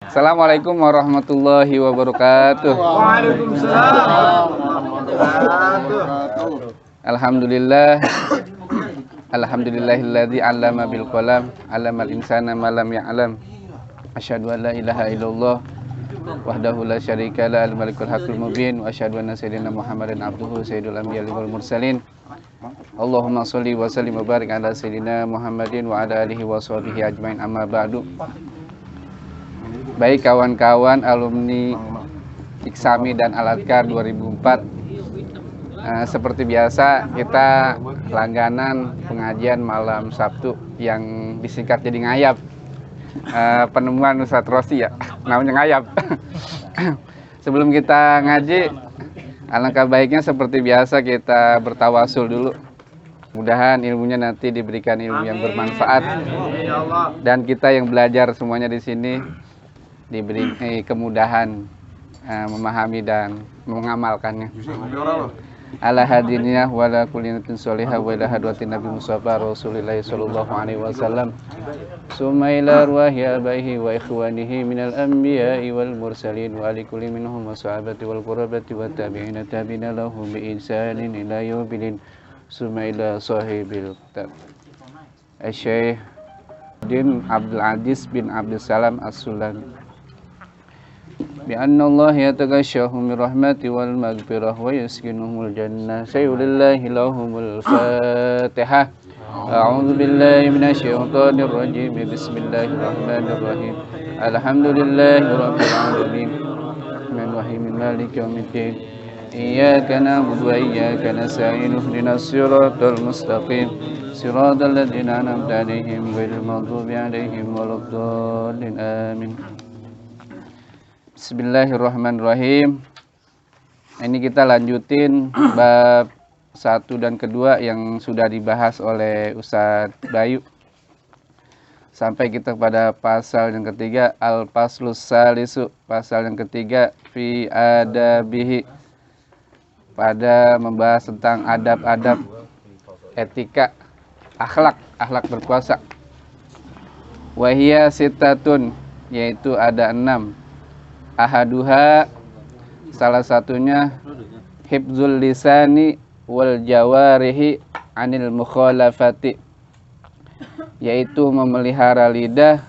Assalamualaikum warahmatullahi wabarakatuh. Waalaikumsalam warahmatullahi wabarakatuh. Alhamdulillah. Alhamdulillahilladzi 'allama bil qalam, 'allamal insana ma lam ya'lam. Asyhadu an la ilaha illallah wahdahu la syarika la al-malikul haqqul mubin wa asyhadu anna sayyidina Muhammadan abduhu sayyidul anbiya'i wal mursalin. Allahumma shalli wa sallim wa barik ala sayyidina Muhammadin wa ala alihi wa sahbihi ajmain, amma ba'du. Baik kawan-kawan alumni Iksami dan Al-Adhkar 2004, seperti biasa kita langganan pengajian malam Sabtu yang disingkat jadi ngayap. Penemuan Ustadz Rosi ya, namanya ngayap. Sebelum kita ngaji, alangkah baiknya seperti biasa kita bertawasul dulu. Mudahan ilmunya nanti diberikan ilmu yang bermanfaat, dan kita yang belajar semuanya di sini diberi kemudahan memahami dan mengamalkannya. Ala hadiniyah wa ala kullinatin sholihah wa ila hadwatin Nabi Mustafa Rasulillah sallallahu alaihi wasallam. Summa ila arwahi abaihi wa ikhwanihi minal anbiya'i wal mursalin wa li kulli minhum wa sahabati wal qurabati wa tabi'ina tabi'ina lahum bi ihsanin ila yaumil. Summa ila sahibil kitab Syekh Din Abdul Aziz bin Abdul Salam As-Sulami. بأن الله يتغشاهم من رحمة والمغفرة ويسكنهم الجنة سيقول الله لهم الفاتحة. أعوذ بالله من الشيطان الرجيم بسم الله الرحمن الرحيم الحمد لله رب العالمين الرحمن الرحيم مالك يوم الدين إياك نعبد وإياك نستعين اهدنا الصراط المستقيم صراط الذين أنعمت عليهم غير المغضوب عليهم ولا الضالين آمين. Bismillahirrahmanirrahim. Ini kita lanjutin bab 1 dan kedua yang sudah dibahas oleh Ustadz Bayu. Sampai kita pada pasal yang ketiga, Al-Faslus Salisu, pasal yang ketiga, Fi Adabihi, pada membahas tentang adab-adab etika, akhlak berpuasa. Wahia sitatun, yaitu ada 6. Ahaduha, salah satunya hifzul lisani wal jawarihi anil mukhalafati, yaitu memelihara lidah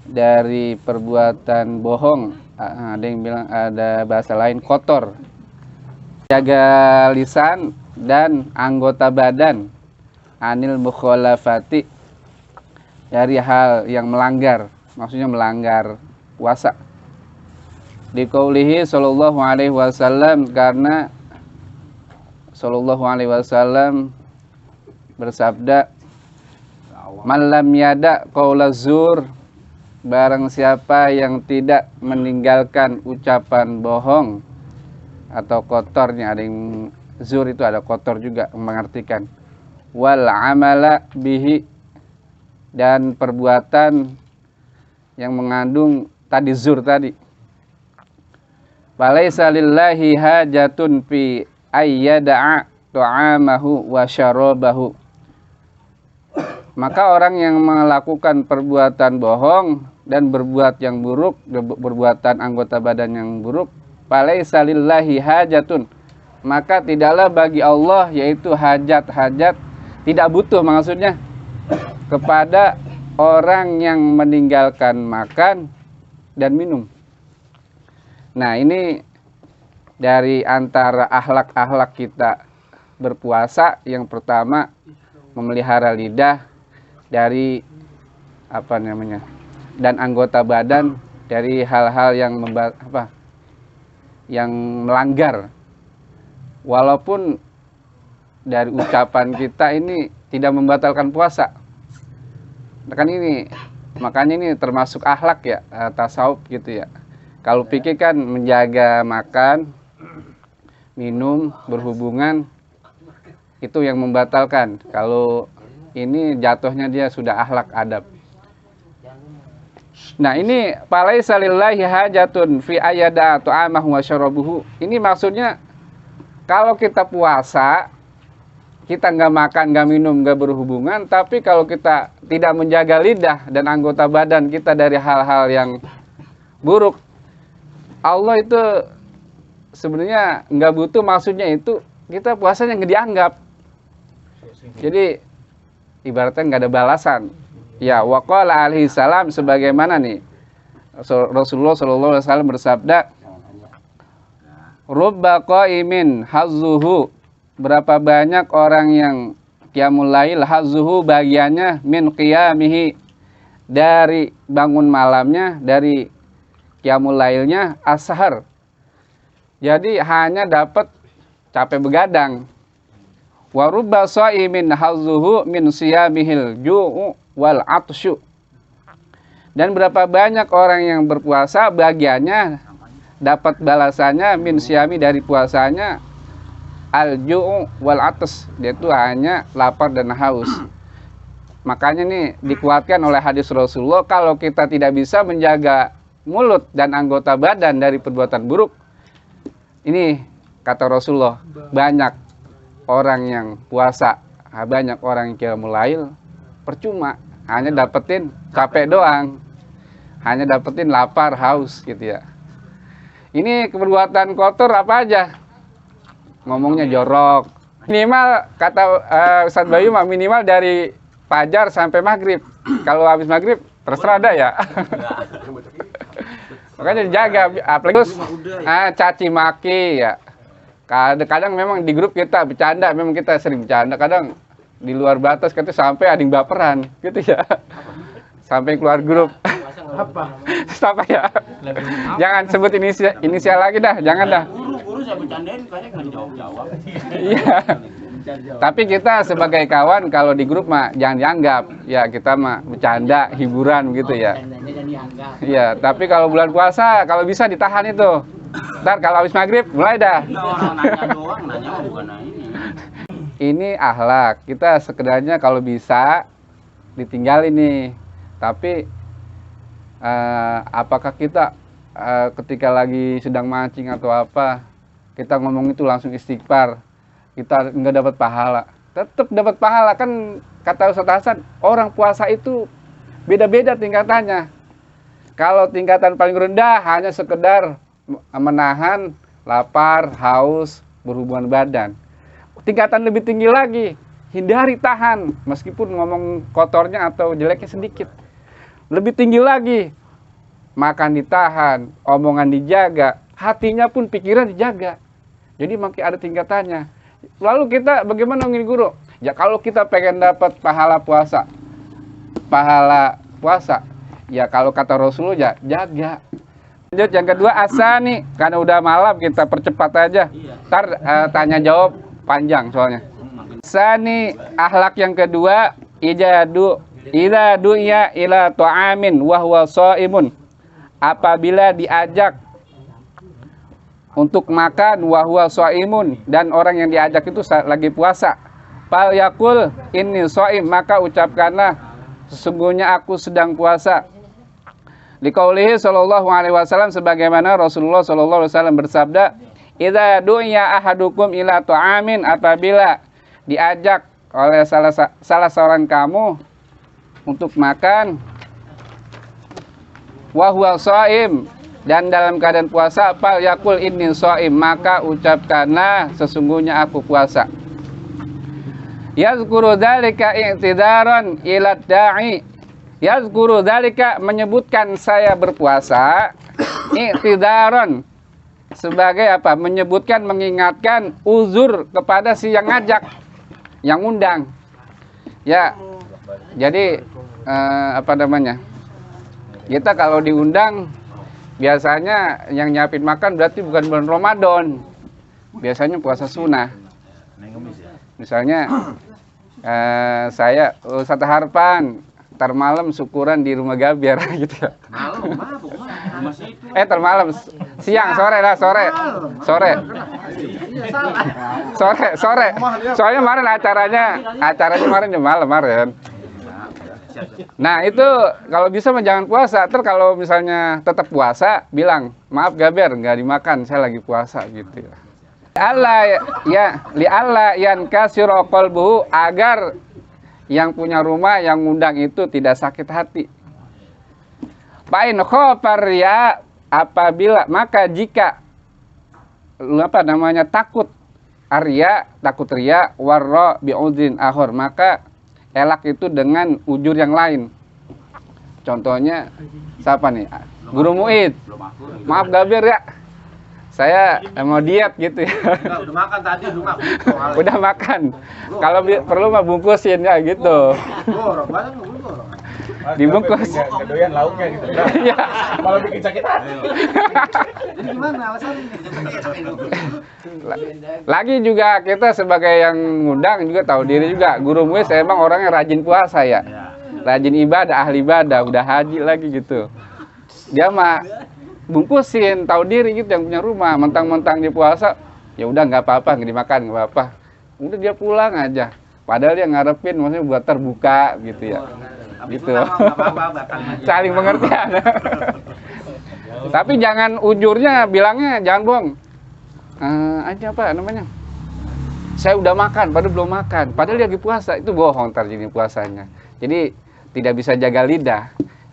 dari perbuatan bohong. Ada yang bilang, ada bahasa lain, kotor. Jaga lisan dan anggota badan anil mukhalafati, dari hal yang melanggar, maksudnya melanggar puasa. Diqaulihi sallallahu alaihi wasallam, karena sallallahu alaihi wasallam bersabda, man lam yada qaula zur, barang siapa yang tidak meninggalkan ucapan bohong atau kotornya, ada yang zur itu ada kotor juga mengartikan, wal amala bihi, dan perbuatan yang mengandung tadi zur tadi. Falaisa lillahi hajatun fi ayyada'a ta'amahu wa syarabahu. Maka orang yang melakukan perbuatan bohong dan berbuat yang buruk, perbuatan anggota badan yang buruk, falaisa lillahi hajatun, maka tidaklah bagi Allah, yaitu hajat, tidak butuh maksudnya, kepada orang yang meninggalkan makan dan minum. Nah, ini dari antara akhlak-akhlak kita berpuasa, yang pertama memelihara lidah dari dan anggota badan dari hal-hal yang melanggar. Walaupun dari ucapan kita ini tidak membatalkan puasa. Makanya ini termasuk akhlak ya, tasawuf gitu ya. Kalau pikir kan menjaga makan, minum, berhubungan, itu yang membatalkan. Kalau ini jatuhnya dia sudah akhlak adab. Nah, ini falaisa lillahi hajatun fi ayyada ta'amahu wa syarabuhu. Ini maksudnya kalau kita puasa, kita nggak makan, nggak minum, nggak berhubungan, tapi kalau kita tidak menjaga lidah dan anggota badan kita dari hal-hal yang buruk. Allah itu sebenarnya nggak butuh, maksudnya itu kita puasanya nggak dianggap. Jadi ibaratnya nggak ada balasan. Ya, waqala alaihi salam, sebagaimana nih Rasulullah sallallahu alaihi wasallam bersabda, rubba qaimin hazzuhu, berapa banyak orang yang qiyamul lail, hazzuhu bagiannya, min qiyamihi, dari bangun malamnya, dari qiyamul lailnya, ashar, jadi hanya dapat capek begadang. Wa rubba shaimin hazzuhu min siyamihil ju'u wal atsyu, dan berapa banyak orang yang berpuasa bagiannya dapat balasannya min siyami, dari puasanya, al-ju'u wal atas, yaitu hanya lapar dan haus. Makanya nih dikuatkan oleh hadis Rasulullah, kalau kita tidak bisa menjaga mulut dan anggota badan dari perbuatan buruk, ini kata Rasulullah, banyak orang yang puasa, banyak orang yang qiyamul lail, percuma, hanya dapetin capek doang, hanya dapetin lapar, haus gitu ya. Ini perbuatan kotor apa aja? Ngomongnya jorok. Minimal kata Ustadz Bayu mah minimal dari fajar sampai maghrib. Kalau habis maghrib terserah ada ya. Makanya dijaga, apalagi caci maki ya. Kadang memang di grup kita bercanda, memang kita sering bercanda. Kadang di luar batas kita sampai ada yang baperan gitu ya. Sampai keluar grup. Apa ya? Jangan sebut inisial lagi dah, jangan dah. Guru saya bercandain kayaknya nggak dijawab-jawab. Iya. Tapi kita sebagai kawan kalau di grup mah jangan dianggap. Ya kita mah bercanda, hiburan gitu ya. Iya, tapi kalau bulan puasa kalau bisa ditahan itu. Ntar kalau habis maghrib mulai dah. Nanya doang, nanya bukan ini. Ini akhlak. Kita sekedarnya kalau bisa ditinggalin nih. Tapi apakah kita ketika lagi sedang mancing atau apa, kita ngomong itu langsung istighfar, kita nggak dapat pahala? Tetap dapat pahala kan, kata Ustadz Hasan, orang puasa itu beda-beda tingkatannya. Kalau tingkatan paling rendah hanya sekedar menahan lapar, haus, berhubungan badan. Tingkatan lebih tinggi lagi, hindari tahan, meskipun ngomong kotornya atau jeleknya sedikit. Lebih tinggi lagi, makan ditahan, omongan dijaga, hatinya pun pikiran dijaga. Jadi makin ada tingkatannya. Lalu kita bagaimana ngini guru? Ya kalau kita pengen dapat pahala puasa, ya kalau kata Rasulullah ya jaga. Lanjut yang kedua, asani, karena udah malam kita percepat aja. Ntar tanya jawab panjang soalnya. Asani, akhlak yang kedua, idza du'ya ila ta'amin wa huwa shaimun, apabila diajak untuk makan wa huwa shaimun, dan orang yang diajak itu lagi puasa, fal yaqul inni shaim, maka ucapkanlah sesungguhnya aku sedang puasa. Liqaulihi sallallahu alaihi wasallam, sebagaimana Rasulullah sallallahu alaihi wasallam bersabda, idza du'ya ahadukum ila ta'amin, apabila diajak oleh salah seorang kamu untuk makan, wa huwa shaim, dan dalam keadaan puasa, fal yaqul inni shaim, maka ucapkanlah sesungguhnya aku puasa. Yazkuru dzalika i'tidaran ila da'i, yazkuru dzalika menyebutkan saya berpuasa, i'tidaran sebagai apa? Menyebutkan, mengingatkan uzur kepada si yang ngajak, yang undang. Ya, jadi apa namanya? Kita kalau diundang biasanya yang nyiapin makan berarti bukan bulan Ramadan. Biasanya puasa sunnah. Misalnya saya Ustadz Harpan ntar malam syukuran di rumah Gabiar gitu ya. Malam, siang, sore lah, sore. Soalnya kemarin acaranya kemarin jam malam kemarin. Nah itu kalau bisa mah jangan puasa. Terus kalau misalnya tetap puasa, bilang maaf Gaber nggak dimakan, saya lagi puasa gitu ya. Allah ya, li Allah yang kasiro qalbuhu, agar yang punya rumah yang ngundang itu tidak sakit hati. Pain khofar ya, maka jika takut ria warra bi'udrin akhor, maka elak itu dengan ujur yang lain. Contohnya siapa nih? Guru Muid. Maaf Gabir ya, saya mau diet gitu ya. Udah makan tadi, Udah makan. Kalau perlu mah bungkusin ya gitu. Gorong, banyak nggak gorong? Dibungkus. Nggak doyan lauknya gitu. Iya. Malah bikin sakit hati. Ini gimana alasannya? Lagi juga kita sebagai yang ngundang juga tahu diri juga. Guru Muis emang orangnya rajin puasa ya. Rajin ibadah, ahli ibadah, udah haji lagi gitu. Dia mah bungkusin, tahu diri gitu yang punya rumah, mentang-mentang dia puasa, ya udah nggak apa-apa, nggak dimakan nggak apa-apa. Udah dia pulang aja. Padahal dia ngarepin maksudnya buat terbuka gitu ya. Gitu. Saling pengertian. Tapi jangan ujurnya bilangnya jangan bohong. Aja apa namanya? Saya udah makan, padahal belum makan. Padahal dia lagi puasa, itu bohong ntar jadi puasanya. Jadi tidak bisa jaga lidah.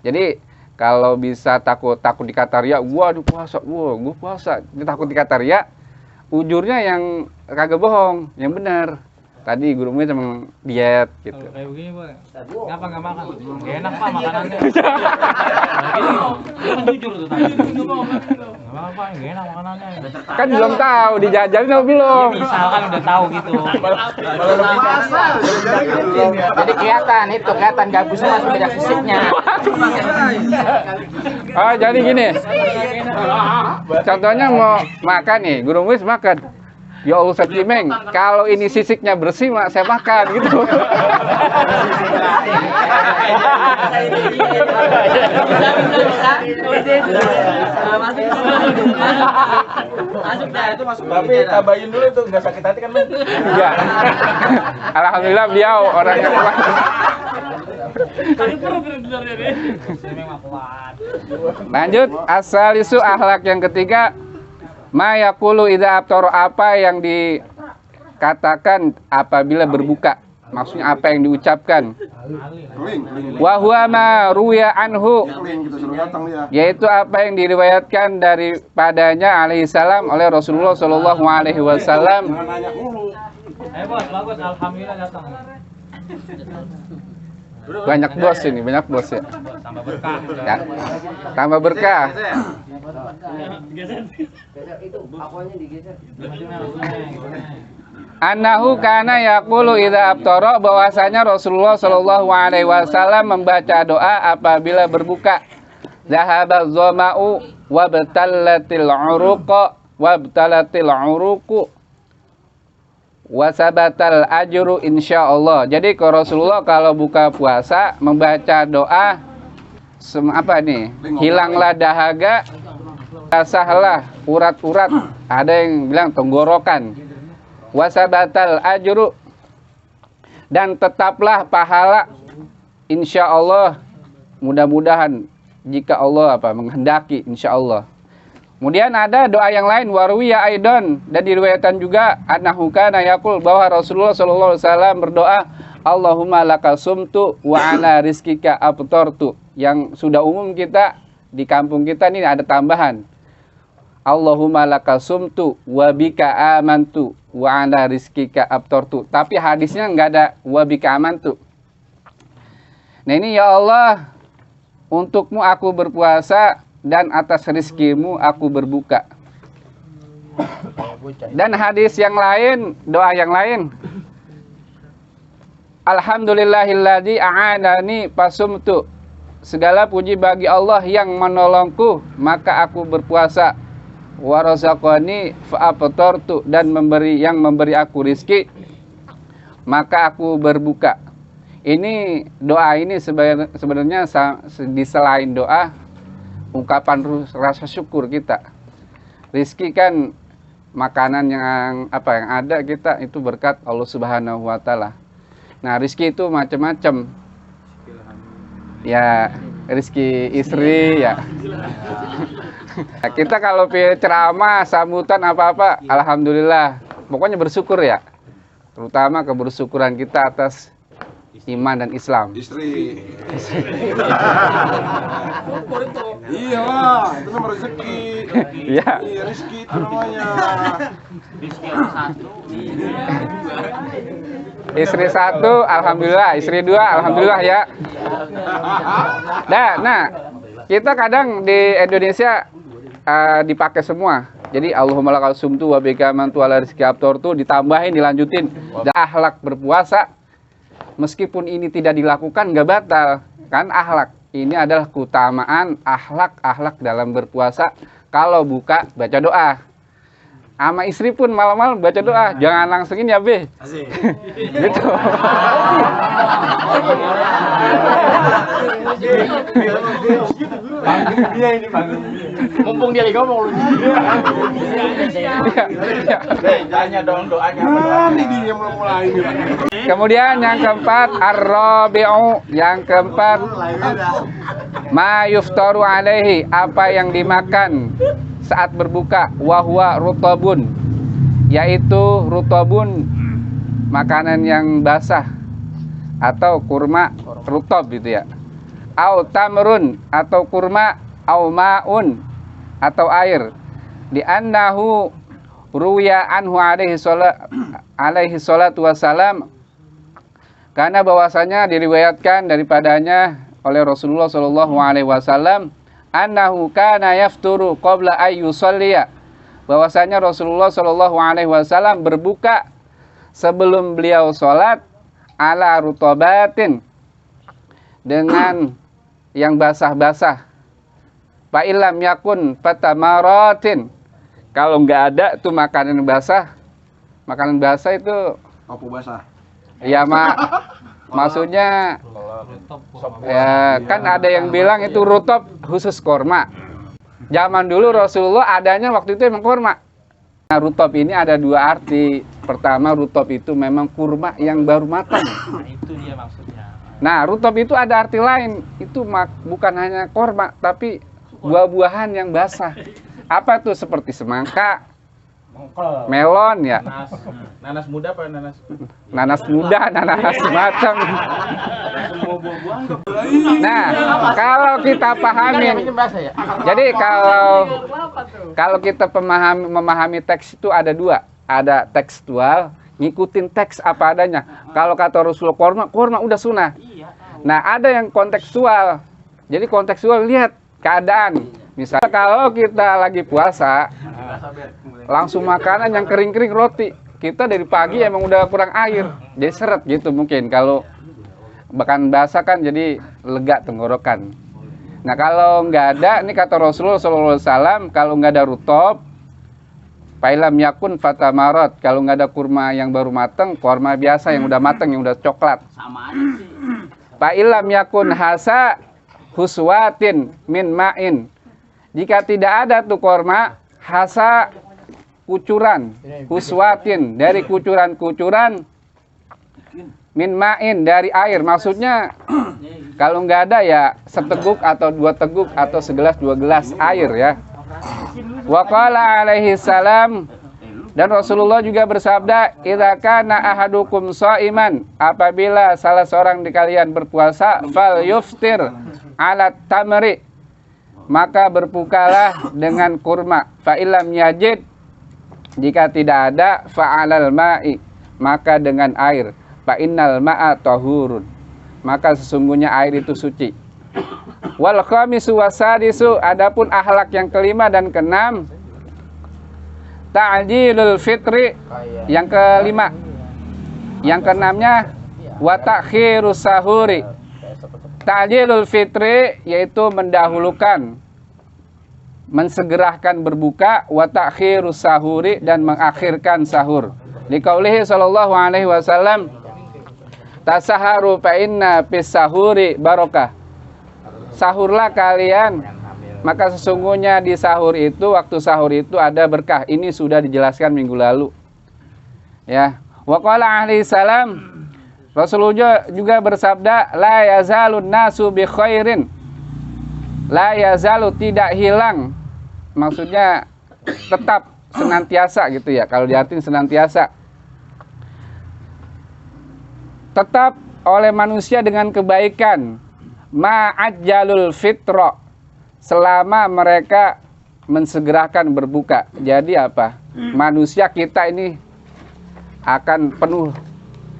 Jadi kalau bisa takut dikata ria, gua puasa, gua puasa, dia takut dikata ria, ujurnya yang kagak bohong, yang benar. Tadi guru Muid emang diet gitu. Kayak begini, Pak. Kenapa nggak makan? Nggak enak, Pak, makanannya. Begini, kan jujur tuh tadi. Nggak makan, Pak, nggak enak makanannya. Kan belum tahu, dijajalin atau belum? Ya, misalkan udah tahu gitu. Jadi kelihatan gabusnya masih banyak sisiknya. Jadi gini. Contohnya mau makan nih, guru Muid makan. Ya Allah Ustaz Cimeng, kalau ini sisiknya bersih mak saya makan gitu. Tapi tabayin dulu tuh, nggak sakit hati kan, Men? Iya. Alhamdulillah beliau orang yang kuat. Lanjut, asalisu akhlak yang ketiga. Ma yaqulu idza aftara, apa yang dikatakan apabila berbuka. Maksudnya apa yang diucapkan. Wa huwa ma ruya anhu, yaitu apa yang diriwayatkan daripadanya alaihi salam oleh Rasulullah sallallahu alaihi wasallam. Bos, bagus, alhamdulillah datang. Banyak bos ini, banyak bos ya. Tambah berkah. Ya. Tambah berkah. Annahu kana yaqulu idza aftara, bahwasanya Rasulullah sallallahu alaihi wasallam membaca doa apabila berbuka. Zahaba dhama'u wabtallatil uruqu wasabatal ajru insyaallah. Jadi kalau Rasulullah kalau buka puasa membaca doa hilanglah dahaga, basahlah urat-urat, ada yang bilang tenggorokan, wasabatal ajru, dan tetaplah pahala insyaallah, mudah-mudahan jika Allah menghendaki insyaallah. Kemudian ada doa yang lain, warwiya aidon, dan diriwayatkan juga annahu kana yaqul, bahwa Rasulullah sallallahu alaihi wasallam berdoa, Allahumma lakasumtu wa ala rizkika aftartu. Yang sudah umum kita di kampung kita ini ada tambahan. Allahumma lakasumtu wa bika amantu wa ala rizkika aftartu. Tapi hadisnya enggak ada wa bika amantu. Nah ini, ya Allah, untukmu aku berpuasa dan atas rizkimu aku berbuka. Dan hadis yang lain, doa yang lain, alhamdulillahilladzi a'anani fasumtu, segala puji bagi Allah yang menolongku maka aku berpuasa. Wa razaqani fa aftartu, dan yang memberi aku rizki maka aku berbuka. Ini doa ini sebenarnya di selain doa, ungkapan rasa syukur kita. Rizki kan makanan yang ada kita itu berkat Allah Subhanahu wa taala. Nah, rizki itu macam-macam. Ya, rizki istri ya. Kita kalau ceramah, sambutan apa-apa, alhamdulillah. Pokoknya bersyukur ya. Terutama kebersyukuran kita atas iman dan Islam. Istri. Iya lah, itu nomor rezeki. Iya. Iya, rezeki itu namanya. Rizki ada satu. Istri 1, alhamdulillah. Istri 2, alhamdulillah ya. Nah, kita kadang di Indonesia dipakai semua. Jadi Allahumma lakal sumtu wa bika man tu'ala rizki abtortu, ditambahin, dilanjutin. Dan akhlak berpuasa, meskipun ini tidak dilakukan nggak batal. Kan akhlak ini adalah keutamaan akhlak dalam berpuasa. Kalau buka baca doa. Sama istri pun malam-malam baca doa. Jangan langsungin ya, Be. Asik. Gitu. Dia ini bangun. Mumpung dia lagi ngomong. Tanya dong doanya apa Nah, doanya. ini dia mulai ini. Kemudian yang keempat ar-rabi'u, yang keempat ma yuftaru alaihi, apa yang dimakan saat berbuka, wahwa rutabun, yaitu rutabun, makanan yang basah atau kurma rutab gitu ya, au tamrun atau kurma, au maun atau air, di annahu ruya anhu alaihi salatu wassalam, karena bahwasanya diriwayatkan daripadanya oleh Rasulullah sallallahu alaihi wasallam, annahu kana yafturu qabla ay yusalliya, bahwasanya Rasulullah sallallahu alaihi wasallam berbuka sebelum beliau salat, ala rutabatin, dengan yang basah-basah, fa illam yakun fatamaratin, kalau nggak ada tuh makanan basah itu Apa basah? ya maksudnya ya kan ada yang bilang itu rutab khusus korma. Zaman dulu Rasulullah adanya waktu itu emang korma. Nah, rutab ini ada dua arti. Pertama, rutab itu memang kurma yang baru matang. Nah, itu dia maksudnya. Nah, rutab itu ada arti lain. Itu bukan hanya korma, tapi buah-buahan yang basah. Apa tuh? Seperti semangka, Mongkol. melon ya, Nanas muda apa nanas? nanas muda, nanas matang. Semua buah-buahan. Nah, kalau kita pahamin, Bahasa ya. jadi kalau kita memahami teks itu ada dua, ada tekstual, ngikutin teks apa adanya. Kalau kata Rasulullah korma udah sunnah. Nah, ada yang kontekstual. Jadi kontekstual, lihat keadaan. Misalnya kalau kita lagi puasa, langsung makanan yang kering-kering, roti. Kita dari pagi emang udah kurang air, jadi seret gitu mungkin. Kalau bahkan basah kan jadi lega tenggorokan. Nah, kalau nggak ada, ini kata Rasulullah SAW, kalau nggak ada rutob, failam yakun fatamarat, kalau nggak ada kurma yang baru mateng, kurma biasa yang udah mateng, yang udah coklat. Sama aja sih. Failam yakun hasa huswatin min ma'in, jika tidak ada tuh kurma, hasa kucuran, huswatin dari kucuran-kucuran, min ma'in dari air, maksudnya kalau nggak ada ya seteguk atau 2 teguk atau segelas 2 gelas air ya. Wa qala alaihi salam, dan Rasulullah juga bersabda, idza kana ahadukum shaiman, apabila salah seorang di kalian berpuasa, fal yuftir ala tamri, maka berbukalah dengan kurma, fa illam yajid, jika tidak ada, fa alal ma'i, maka dengan air, fa innal ma'a tahurun, maka sesungguhnya air itu suci. Wal khamisu wasadisu, adapun akhlak yang kelima dan keenam, ta'jilul fitri, yang kelima. Yang keenamnya wa ta'khirus sahuri. Ta'jilul fitri yaitu mendahulukan, mensegerakan berbuka, wa ta'khirus sahuri, dan mengakhirkan sahur. Liqaulihi sallallahu alaihi wasallam, tasaharu fa inna fis sahuri barakah. Sahurlah kalian, maka sesungguhnya di sahur itu, waktu sahur itu ada berkah. Ini sudah dijelaskan minggu lalu. Ya, wa qala alaihi salam, Rasulullah juga bersabda, la yazalun nasu bi khairin. La yazalu, tidak hilang. Maksudnya tetap, senantiasa gitu ya. Kalau diartin senantiasa. Tetap oleh manusia dengan kebaikan ma'ajjalul fitra, selama mereka mensegerakan berbuka. Jadi apa? Manusia kita ini akan penuh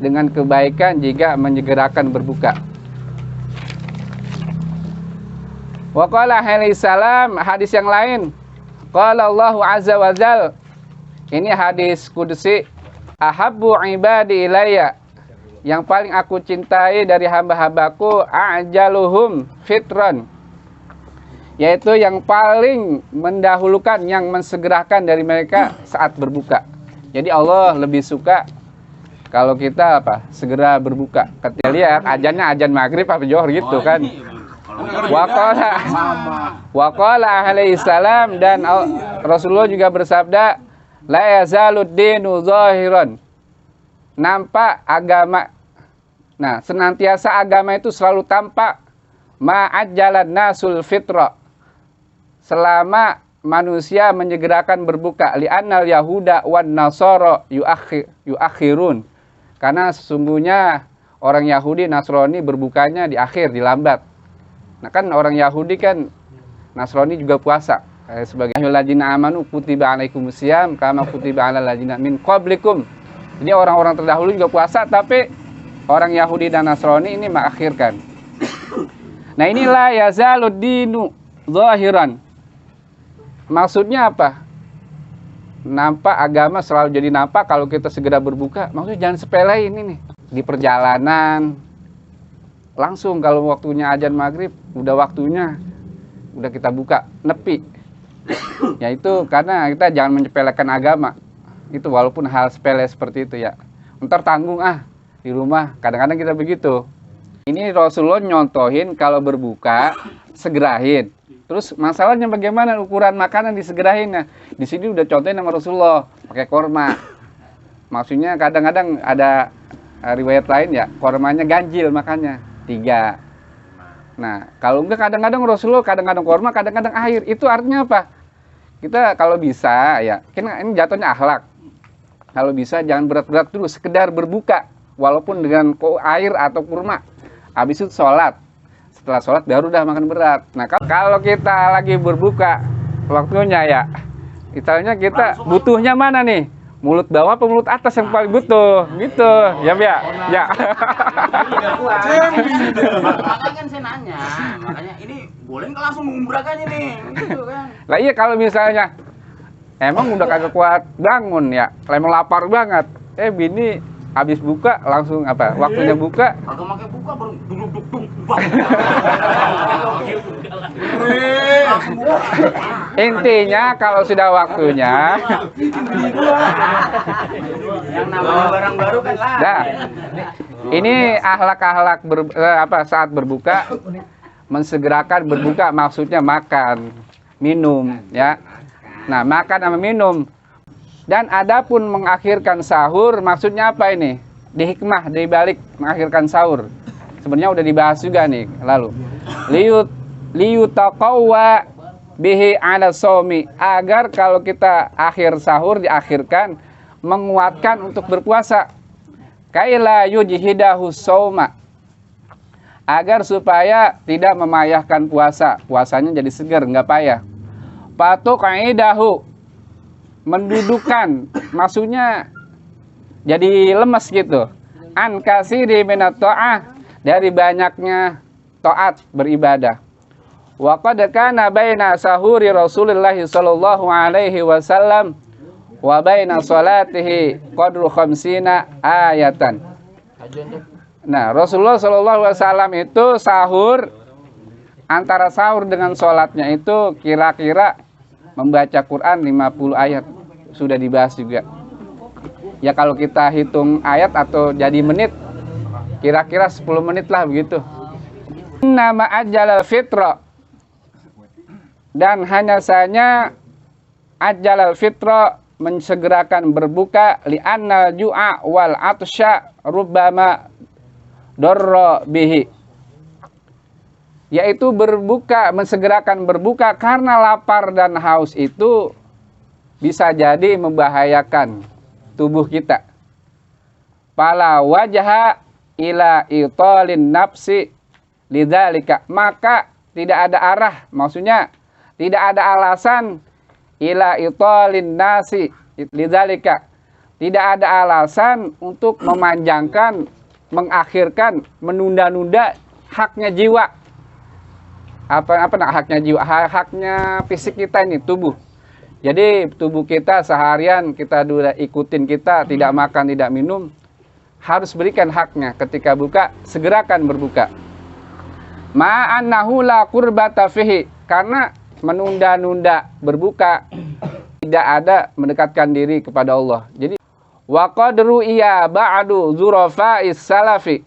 dengan kebaikan jika menyegerakan berbuka. Wa qala alaihi salam, hadis yang lain, qala Allahu azza wa jal, ini hadis qudsi, ahabbu ibadi ilayya, yang paling aku cintai dari hamba-hambaku, a'jaluhum fitran, yaitu yang paling mendahulukan, yang mensegerakan dari mereka saat berbuka. Jadi Allah lebih suka kalau kita apa? Segera berbuka. Ketika lihat ajannya ajan maghrib apa johor gitu kan. Waqala alaihi salam, dan Rasulullah juga bersabda, la yazalud dinu zahiran, nampak agama. Nah, senantiasa agama itu selalu tampak, ma'ajjalan nasul fitra, selama manusia menyegerakan berbuka, li'annal yahuda wan nasara yuakhirun, karena sesungguhnya orang Yahudi Nasrani berbukanya di akhir, dilambat. Nah kan orang Yahudi kan, Nasrani juga puasa. Sebagai ayyuhalladzina amanu kutiba alaikumusiyam kama kutiba alal ladzina min qablikum. Jadi orang-orang terdahulu juga puasa, tapi orang Yahudi dan Nasrani ini mengakhirkan. Nah inilah yazalud dinu zahiran. Maksudnya apa? Nampak agama selalu jadi nampak kalau kita segera berbuka. Maksudnya jangan sepelein ini. Di perjalanan, langsung kalau waktunya azan maghrib, udah waktunya, udah kita buka, nepi. Yaitu karena kita jangan menyepelekan agama. Itu walaupun hal sepele seperti itu ya. Ntar tanggung di rumah. Kadang-kadang kita begitu. Ini Rasulullah nyontohin kalau berbuka, segerahin. Terus masalahnya bagaimana ukuran makanan disegerahin? Nah, di sini udah contohin sama Rasulullah pakai korma. Maksudnya kadang-kadang ada riwayat lain ya, kormanya ganjil makanya 3. Nah, kalau enggak kadang-kadang Rasulullah kadang-kadang korma, kadang-kadang air. Itu artinya apa? Kita kalau bisa ya, ini jatuhnya akhlak. Kalau bisa jangan berat-berat dulu, sekedar berbuka walaupun dengan air atau kurma. Habis itu sholat. Setelah sholat baru udah makan berat. Nah kalau kita lagi berbuka waktunya ya, misalnya kita butuhnya mana nih? Mulut bawah atau mulut atas yang paling butuh? Gitu, ya. Makanya kan saya nanya, makanya ini boleh nggak langsung ngumbrah aja nih, gitu kan? Lah iya kalau misalnya emang udah kagak kuat bangun ya, emang lapar banget. Bini habis buka langsung apa? Waktunya buka. Agak pakai buka baru duduk. Intinya kalau sudah waktunya. Yang namanya barang baru kan lah. Nah, ini akhlak-akhlak saat berbuka, mensegerakan berbuka maksudnya makan, minum ya. Nah, makan sama minum. Dan adapun mengakhirkan sahur, maksudnya apa ini? Di hikmah, di balik mengakhirkan sahur. Sebenarnya udah dibahas juga nih lalu. Liyutaqawwa bihi ala shaumi, agar kalau kita akhir sahur diakhirkan, menguatkan untuk berpuasa. Kaila yujhidahu shauma, agar supaya tidak memayahkan puasa. Puasanya jadi segar, nggak payah. Fatuqidahu, mendudukan, maksudnya jadi lemes gitu. An kasiri minat ta'ah, dari banyaknya taat beribadah. Wa qad kana baina sahuri Rasulullah sallallahu alaihi wasallam wa baina salatihi qadru 50 ayatan. Nah, Rasulullah sallallahu alaihi wasallam itu sahur, antara sahur dengan salatnya itu kira-kira membaca Quran 50 ayat. Sudah dibahas juga. Ya kalau kita hitung ayat atau jadi menit, kira-kira 10 menit lah begitu. Nama ajjalal fitra, dan hanya saja ajjalal fitra, mensegerakan berbuka, li'annal ju'a wal atsya rubbama darra bihi, yaitu berbuka, mensegerakan berbuka karena lapar dan haus itu bisa jadi membahayakan tubuh kita. Pala wajah ila italin nafsi lidzalika, maka tidak ada arah, maksudnya tidak ada alasan ila italin nasi lidzalika, tidak ada alasan untuk memanjangkan, mengakhirkan, menunda-nunda haknya jiwa. Apa haknya jiwa? Haknya fisik kita ini, tubuh. Jadi tubuh kita seharian kita udah ikutin, kita tidak makan, tidak minum, harus berikan haknya. Ketika buka, segerakan berbuka. Ma'annahu la qurbata fihi, karena menunda-nunda berbuka tidak ada mendekatkan diri kepada Allah. Jadi wa qadru iya ba'du zurafa'is salafi,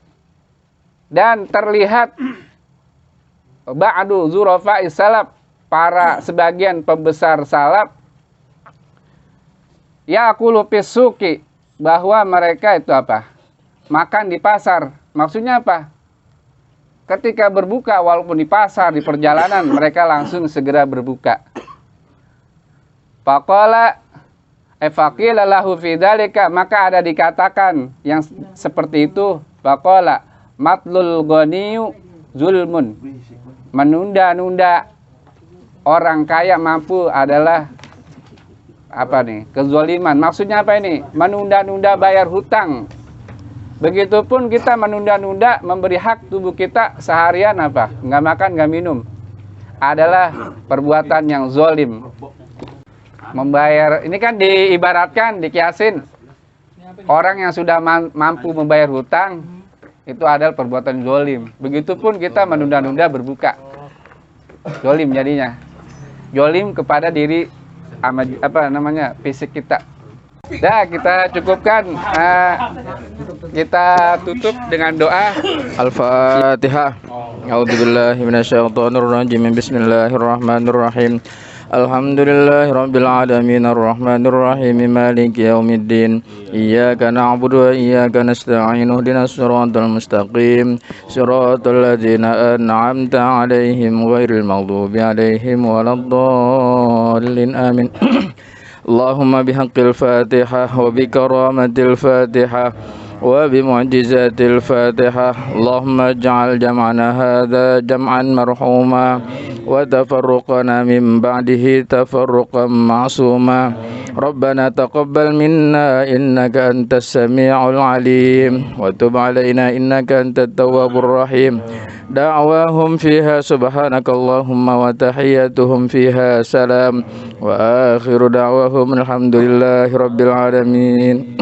dan terlihat ba'du zurafa'is salaf, para sebagian pembesar salaf, yaqulu fisuki, bahwa mereka itu apa? Makan di pasar. Maksudnya apa? Ketika berbuka, walaupun di pasar, di perjalanan, mereka langsung segera berbuka. Faqala faqila lahu fi dzalika, maka ada dikatakan yang seperti itu, faqala matlul ghaniyu zulmun, menunda-nunda orang kaya mampu adalah apa nih? Kezaliman. Maksudnya apa ini? Menunda-nunda bayar hutang. Begitupun kita menunda-nunda memberi hak tubuh kita seharian apa? Nggak makan, nggak minum. Adalah perbuatan yang zalim. Membayar, ini kan diibaratkan, dikiasin. Orang yang sudah mampu membayar hutang, itu adalah perbuatan zalim. Begitupun kita menunda-nunda berbuka. Zalim jadinya. Zalim kepada diri fisik kita. Dah, kita cukupkan. Kita tutup dengan doa. Al-Fatihah. A'udzubillahi minasyaitonirrajim. Bismillahirrahmanirrahim. Alhamdulillahi rabbil alamin arrahmanir rahim maliki yaumiddin iyyaka na'budu wa iyyaka nasta'in ihdinas siratal mustaqim siratal ladzina an'amta 'alaihim ghairil maghdubi 'alaihim waladdallin amin. Allahumma bihaqqil Fatihah wa bi karamatil Fatihah wa bi mu'jizatil Fatihah. Allahumma ij'al jam'ana hadza jam'an marhuma wa tafarruqana min ba'dihi tafarruqan ma'suma. Rabbana taqabbal minna innaka antas sami'ul 'alim wa tub 'alaina innaka antat tawwabur rahim. Da'wahum fiha subhanakallahumma wa tahiyyatuhum fiha salam wa akhiru da'wahum alhamdulillahi rabbil alamin.